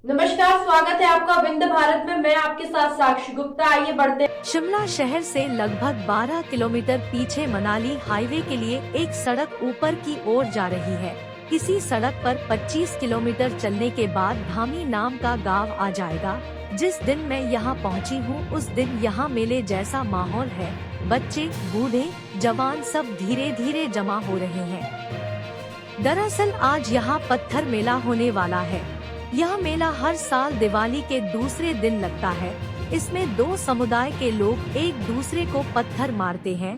नमस्कार, स्वागत है आपका विंध्य भारत में। मैं आपके साथ साक्षी गुप्ता। आइए बढ़ते। शिमला शहर से लगभग 12 किलोमीटर पीछे मनाली हाईवे के लिए एक सड़क ऊपर की ओर जा रही है। इसी सड़क पर 25 किलोमीटर चलने के बाद धामी नाम का गांव आ जाएगा। जिस दिन मैं यहाँ पहुँची हूँ उस दिन यहाँ मेले जैसा माहौल है। बच्चे, बूढ़े, जवान सब धीरे धीरे जमा हो रहे हैं। दरअसल आज यहाँ पत्थर मेला होने वाला है। यह मेला हर साल दिवाली के दूसरे दिन लगता है। इसमें दो समुदाय के लोग एक दूसरे को पत्थर मारते हैं।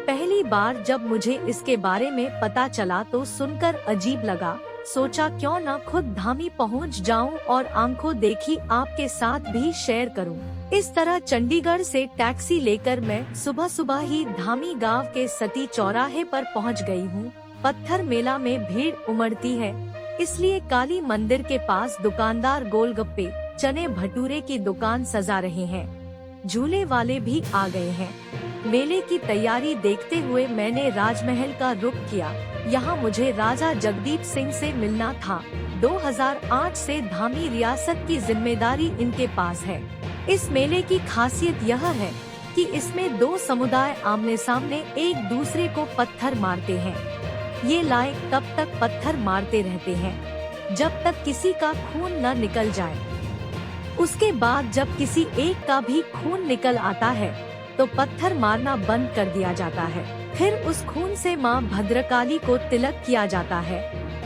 पहली बार जब मुझे इसके बारे में पता चला तो सुनकर अजीब लगा। सोचा क्यों न खुद धामी पहुंच जाऊं और आंखों देखी आपके साथ भी शेयर करूं। इस तरह चंडीगढ़ से टैक्सी लेकर मैं सुबह सुबह ही धामी गांव के सती चौराहे पर पहुंच गई हूं। पत्थर मेला में भीड़ उमड़ती है, इसलिए काली मंदिर के पास दुकानदार गोलगप्पे, चने भटूरे की दुकान सजा रहे हैं। झूले वाले भी आ गए हैं। मेले की तैयारी देखते हुए मैंने राजमहल का रुख किया। यहाँ मुझे राजा जगदीप सिंह से मिलना था। 2008 से धामी रियासत की जिम्मेदारी इनके पास है। इस मेले की खासियत यह है कि इसमें दो समुदाय आमने सामने एक दूसरे को पत्थर मारते हैं। ये लायक तब तक पत्थर मारते रहते हैं जब तक किसी का खून न निकल जाए। उसके बाद जब किसी एक का भी खून निकल आता है तो पत्थर मारना बंद कर दिया जाता है। फिर उस खून से मां भद्रकाली को तिलक किया जाता है।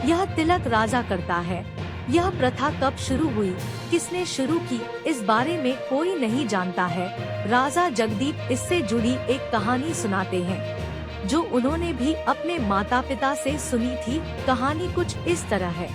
यह तिलक राजा करता है। यह प्रथा कब शुरू हुई, किसने शुरू की, इस बारे में कोई नहीं जानता है। राजा जगदीप इससे जुड़ी एक कहानी सुनाते हैं जो उन्होंने भी अपने माता पिता से सुनी थी। कहानी कुछ इस तरह है।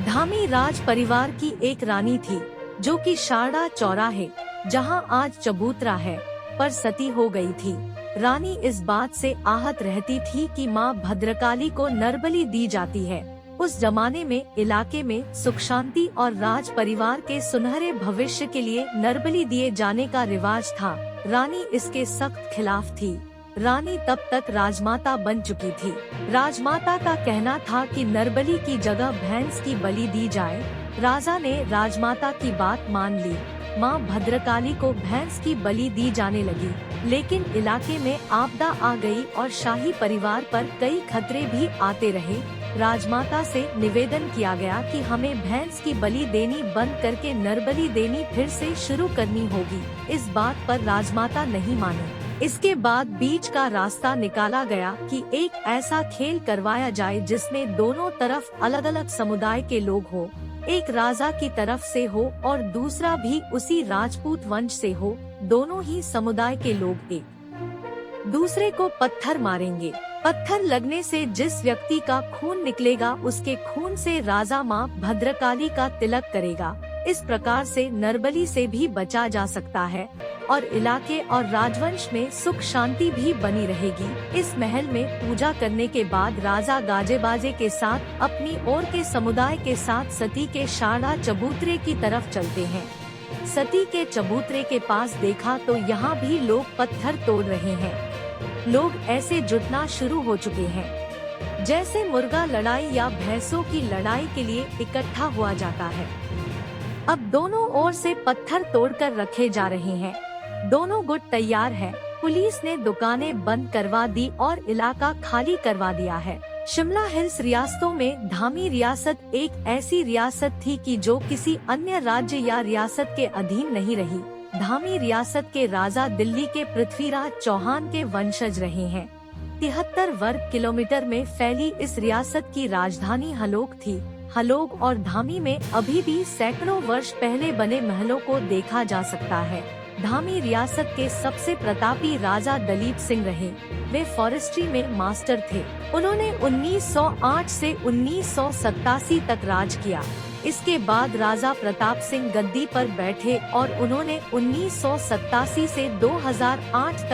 धामी राज परिवार की एक रानी थी जो कि शारदा चौराहे, जहां आज चबूतरा है, पर सती हो गई थी। रानी इस बात से आहत रहती थी कि मां भद्रकाली को नरबलि दी जाती है। उस जमाने में इलाके में सुख शांति और राज परिवार के सुनहरे भविष्य के लिए नरबलि दिए जाने का रिवाज था। रानी इसके सख्त खिलाफ थी। रानी तब तक राजमाता बन चुकी थी। राजमाता का कहना था कि नरबलि की जगह भैंस की बलि दी जाए। राजा ने राजमाता की बात मान ली। मां भद्रकाली को भैंस की बलि दी जाने लगी, लेकिन इलाके में आपदा आ गई और शाही परिवार पर कई खतरे भी आते रहे। राजमाता से निवेदन किया गया कि हमें भैंस की बलि देनी बंद करके नरबलि देनी फिर से शुरू करनी होगी। इस बात पर राजमाता नहीं मानी। इसके बाद बीच का रास्ता निकाला गया कि एक ऐसा खेल करवाया जाए जिसमें दोनों तरफ अलग अलग समुदाय के लोग हो। एक राजा की तरफ से हो और दूसरा भी उसी राजपूत वंश से हो। दोनों ही समुदाय के लोग एक दूसरे को पत्थर मारेंगे। पत्थर लगने से जिस व्यक्ति का खून निकलेगा उसके खून से राजा मां भद्रकाली का तिलक करेगा। इस प्रकार से नरबलि से भी बचा जा सकता है और इलाके और राजवंश में सुख शांति भी बनी रहेगी। इस महल में पूजा करने के बाद राजा गाजे बाजे के साथ अपनी ओर के समुदाय के साथ सती के शारदा चबूतरे की तरफ चलते हैं। सती के चबूतरे के पास देखा तो यहाँ भी लोग पत्थर तोड़ रहे हैं। लोग ऐसे जुटना शुरू हो चुके हैं जैसे मुर्गा लड़ाई या भैंसों की लड़ाई के लिए इकट्ठा हुआ जाता है। अब दोनों ओर से पत्थर तोड़कर रखे जा रहे हैं। दोनों गुट तैयार है। पुलिस ने दुकानें बंद करवा दी और इलाका खाली करवा दिया है। शिमला हिल्स रियासतों में धामी रियासत एक ऐसी रियासत थी कि जो किसी अन्य राज्य या रियासत के अधीन नहीं रही। धामी रियासत के राजा दिल्ली के पृथ्वीराज चौहान के वंशज रहे हैं। 73 वर्ग किलोमीटर में फैली इस रियासत की राजधानी हलोग थी। हलोग और धामी में अभी भी सैकड़ों वर्ष पहले बने महलों को देखा जा सकता है। धामी रियासत के सबसे प्रतापी राजा दलीप सिंह रहे। वे फॉरेस्ट्री में मास्टर थे। उन्होंने 1908 से 1987 तक राज किया। इसके बाद राजा प्रताप सिंह गद्दी पर बैठे और उन्होंने 1987 से 2008 तक